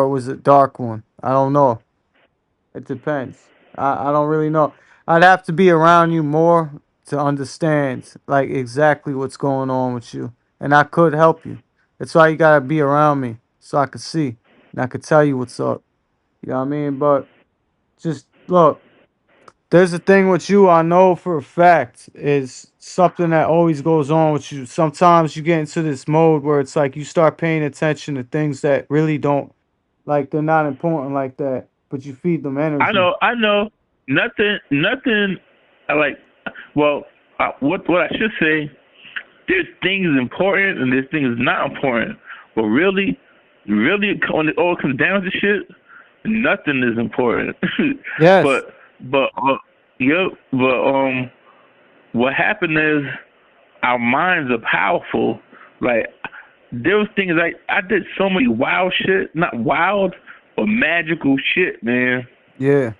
it was a dark one. I don't know. It depends. I don't really know. I'd have to be around you more to understand like exactly what's going on with you, and I could help you. That's why you gotta be around me so I could see and I could tell you what's up. You know what I mean? But just look, there's a thing with you I know for a fact is something that always goes on with you. Sometimes you get into this mode where it's like you start paying attention to things that really don't like they're not important like that, but you feed them energy. I know. Nothing. I like. Well, what I should say. There's things important and there's things not important. But really, when it all comes down to shit, nothing is important. Yes. but yeah, but what happened is our minds are powerful. Like there was things like I did so many wild shit, not wild, but magical shit, man. Yeah.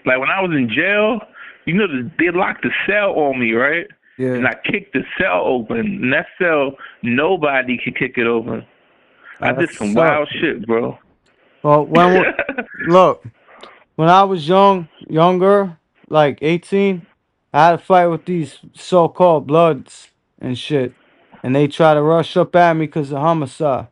Like when I was in jail, they locked the cell on me, right? Yeah. And I kicked the cell open. And that cell, nobody could kick it open. I did That's some what's up. wild shit, bro. Well, look, when I was younger, like 18, I had a fight with these so-called bloods and shit, and they try to rush up at me because of homicide.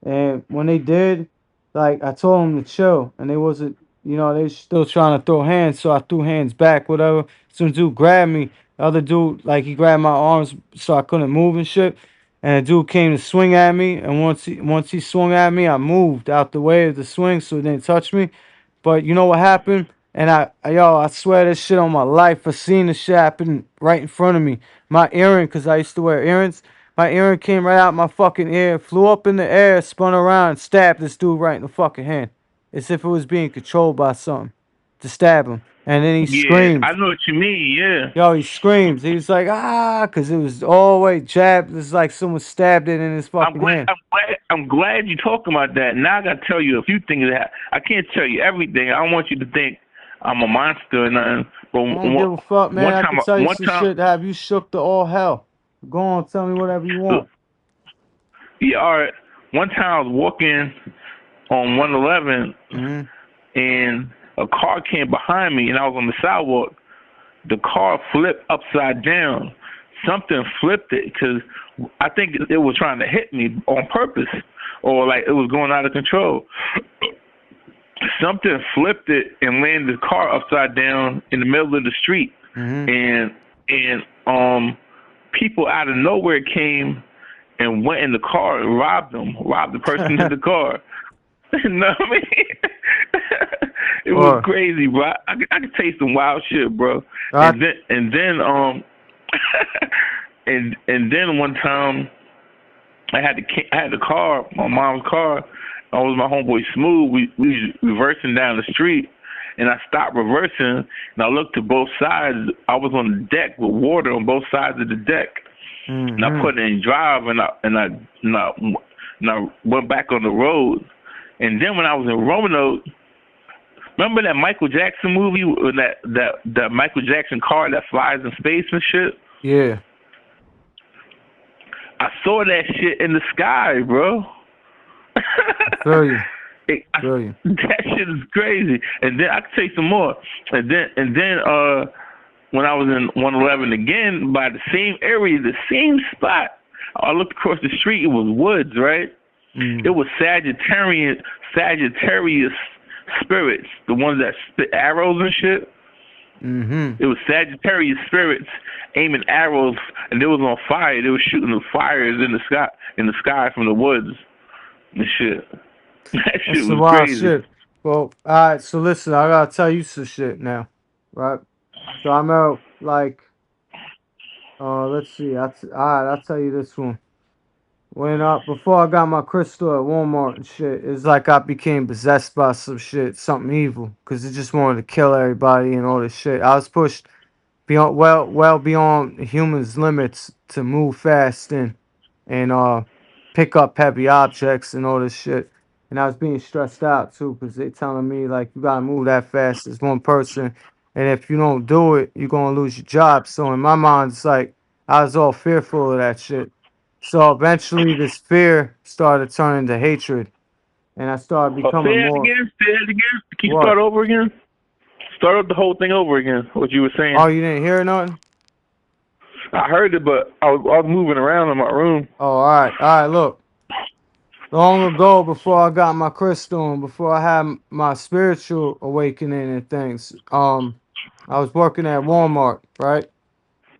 And when they did, like I told them to chill, and they wasn't, they still trying to throw hands, so I threw hands back, whatever. Some dude grabbed me, the other dude, like he grabbed my arms so I couldn't move and shit. And the dude came to swing at me, and once he swung at me, I moved out the way of the swing so it didn't touch me. But you know what happened? And I swear this shit on my life. I seen this shit happen right in front of me. My earring, cause I used to wear earrings. My earring came right out my fucking ear, flew up in the air, spun around, and stabbed this dude right in the fucking hand, as if it was being controlled by something, to stab him. And then he Yeah, screamed. I know what you mean. Yeah, Yo, he screams. He was like, ah, cause it was all the way jabbed. It's like someone stabbed it in his I'm fucking glad. hand. I'm glad. I'm glad you're talking about that. Now I gotta tell you a few things. I can't tell you everything. I don't want you to think I'm a monster or nothing. But I don't give a fuck, man. I can tell you one some time, shit that have you shook to all hell. Go on, tell me whatever you want. yeah, all right. One time I was walking on 111 Hmm. and a car came behind me and I was on the sidewalk. The car flipped upside down. Something flipped it because I think it was trying to hit me on purpose or like it was going out of control. Something flipped it and landed the car upside down in the middle of the street. Hmm. And people out of nowhere came and went in the car and robbed the person in the car. You know what I mean? It was Or, crazy, bro. I could taste some wild shit, bro. I, And then and then one time I had the car, my mom's car. I was my homeboy Smooth. We was reversing down the street, and I stopped reversing, and I looked to both sides. I was on the deck with water on both sides of the deck, and I hmm put it in drive, and I went back on the road. And then when I was in Roanoke, remember that Michael Jackson movie with that Michael Jackson car that flies in space and shit? yeah, I saw that shit in the sky, bro. I feel you, feel you. That shit is crazy. And then I can tell you some more. And then when I was in 111 again by the same area, the same spot, I looked across the street. It was woods, right? It Mm. was Sagittarius spirits, the ones that spit arrows and shit. Hmm. It was Sagittarius spirits aiming arrows, and they was on fire. They were shooting the fires in the sky from the woods and shit. That shit That's the was wild crazy. shit. Well, alright, so listen, I gotta tell you some shit now, right? So I'm out, like, let's see, alright, I'll tell you this one. When before I got my crystal at Walmart and shit, it's like I became possessed by some shit, something evil, because it just wanted to kill everybody and all this shit. I was pushed beyond, well beyond humans' limits to move fast and pick up heavy objects and all this shit. And I was being stressed out too, because they telling me like you gotta move that fast as one person, and if you don't do it, you're gonna lose your job. So in my mind, it's like I was all fearful of that shit. So eventually, this fear started turning to hatred, and I started Oh, say becoming that more again. Say that again. Can you start what? over again? Start up the whole thing over again. What you were saying. Oh, you didn't hear nothing? I heard it, but I was moving around in my room. Oh, all right, all right. Look, long ago, before I got my crystal and before I had my spiritual awakening and things, I was working at Walmart, right?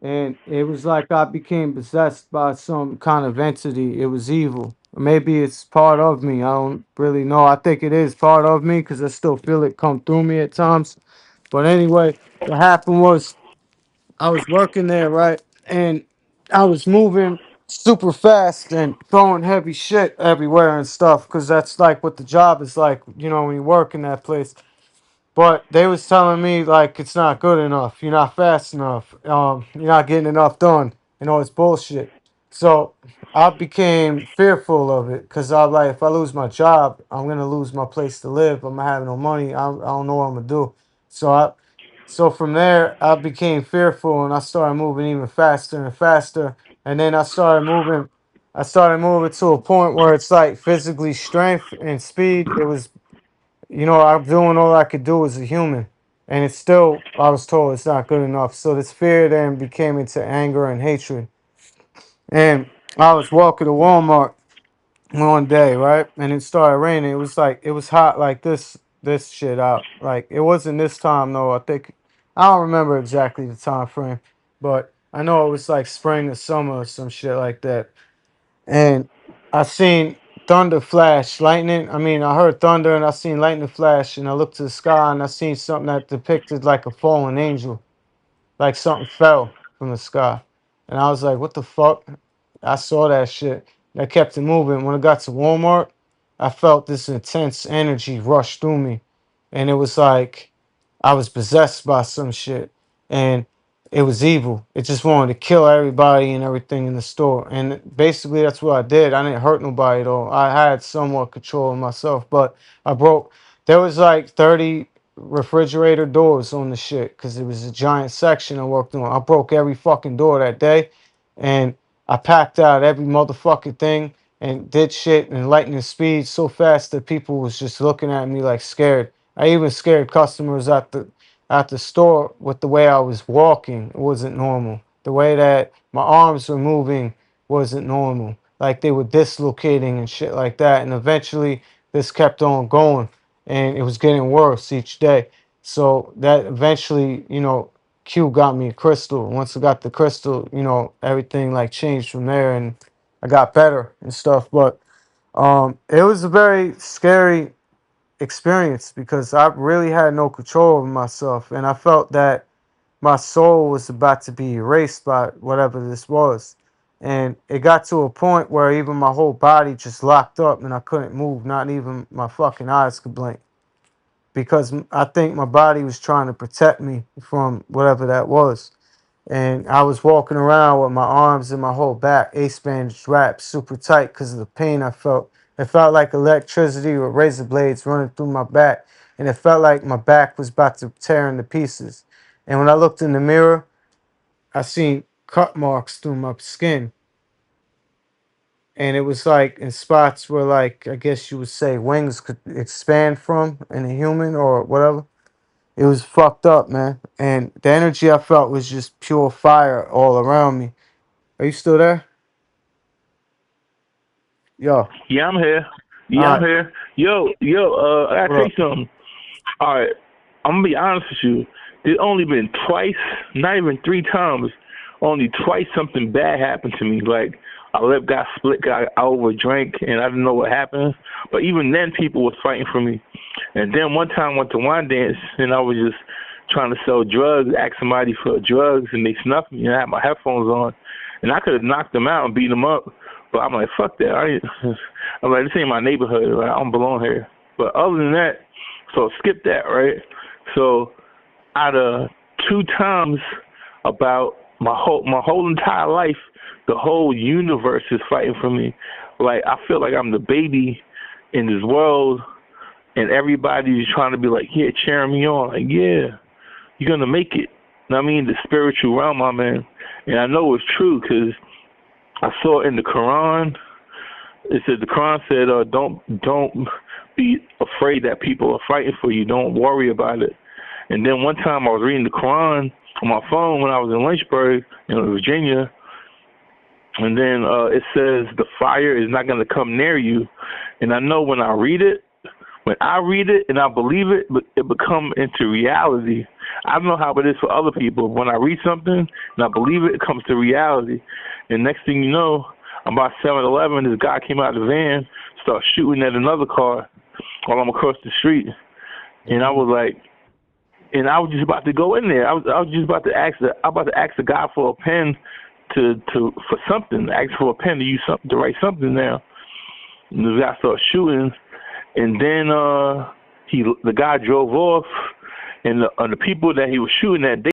And it was like I became possessed by some kind of entity. It was evil. Maybe it's part of me. I don't really know. I think it is part of me because I still feel it come through me at times. But anyway, what happened was I was working there, right? And I was moving super fast and throwing heavy shit everywhere and stuff because that's like what the job is like, when you work in that place. But they was telling me like it's not good enough. You're not fast enough. You're not getting enough done and all this bullshit. So I became fearful of it because I like if I lose my job, I'm gonna lose my place to live. I'm gonna have no money. I don't know what I'm gonna do. So so from there I became fearful and I started moving even faster and faster. And then I started moving to a point where it's like physically strength and speed. It was I'm doing all I could do as a human. And it's still, I was told it's not good enough. So this fear then became into anger and hatred. And I was walking to Walmart one day, right? And it started raining. It was like, it was hot like this shit out. Like, it wasn't this time, though. I don't remember exactly the time frame. But I know it was like spring to summer or some shit like that. And I seen thunder flash, lightning. I mean, I heard thunder and I seen lightning flash, and I looked to the sky and I seen something that depicted like a fallen angel, like something fell from the sky. And I was like, what the fuck? I saw that shit. And I kept it moving. When I got to Walmart, I felt this intense energy rush through me. And it was like I was possessed by some shit. And it was evil. It just wanted to kill everybody and everything in the store. And basically that's what I did. I didn't hurt nobody at all. I had somewhat control of myself, but I broke there was like 30 refrigerator doors on the shit because it was a giant section I worked on. I broke every fucking door that day and I packed out every motherfucking thing and did shit in lightning speed so fast that people was just looking at me like scared. I even scared customers at the store with the way I was walking. It wasn't normal. The way that my arms were moving wasn't normal. Like they were dislocating and shit like that. And eventually this kept on going and it was getting worse each day. So that eventually, Q got me a crystal. Once I got the crystal, everything like changed from there and I got better and stuff. But it was a very scary experience because I really had no control over myself and I felt that my soul was about to be erased by whatever this was. And it got to a point where even my whole body just locked up and I couldn't move, not even my fucking eyes could blink because I think my body was trying to protect me from whatever that was. And I was walking around with my arms and my whole back ace bandage wrapped super tight because of the pain I felt. It felt like electricity with razor blades running through my back, and it felt like my back was about to tear into pieces. And when I looked in the mirror, I seen cut marks through my skin, and it was like in spots where, like, I guess you would say wings could expand from in a human or whatever. It was fucked up, man. And the energy I felt was just pure fire all around me. Are you still there? Yo. Yeah, I'm here. All Yeah, I'm right. here. Yo, I gotta What tell you up? something. All right, I'm gonna be honest with you. There's only been twice, not even three times, only twice something bad happened to me. Like a lip got split, got I overdrank, and I didn't know what happened. But even then, people was fighting for me. And then one time I went to wine dance, and I was just trying to sell drugs, ask somebody for drugs, and they snuffed me, and I had my headphones on, and I could have knocked them out and beat them up. But I'm like, fuck that. I'm like, this ain't my neighborhood. Right? I don't belong here. But other than that, so skip that, right? So out of two times about my whole entire life, the whole universe is fighting for me. Like I feel like I'm the baby in this world, and everybody is trying to be like, yeah, cheering me on. Like, yeah, you're gonna make it. I mean, the spiritual realm, my man. And I know it's true because I saw it in the Quran. It said the Quran said, don't be afraid that people are fighting for you. Don't worry about it. And then one time I was reading the Quran on my phone when I was in Lynchburg, Virginia, and then it says the fire is not going to come near you. And I know when I read it and I believe it, it become into reality. I don't know how it is for other people. When I read something and I believe it, it comes to reality. And next thing you know, I'm about 7-Eleven, this guy came out of the van, started shooting at another car while I'm across the street. And I was like, and I was just about to go in there. I was just about to ask the guy for a pen for something, ask for a pen to use something to write something down. And the guy started shooting, and then the guy drove off, and the people that he was shooting at,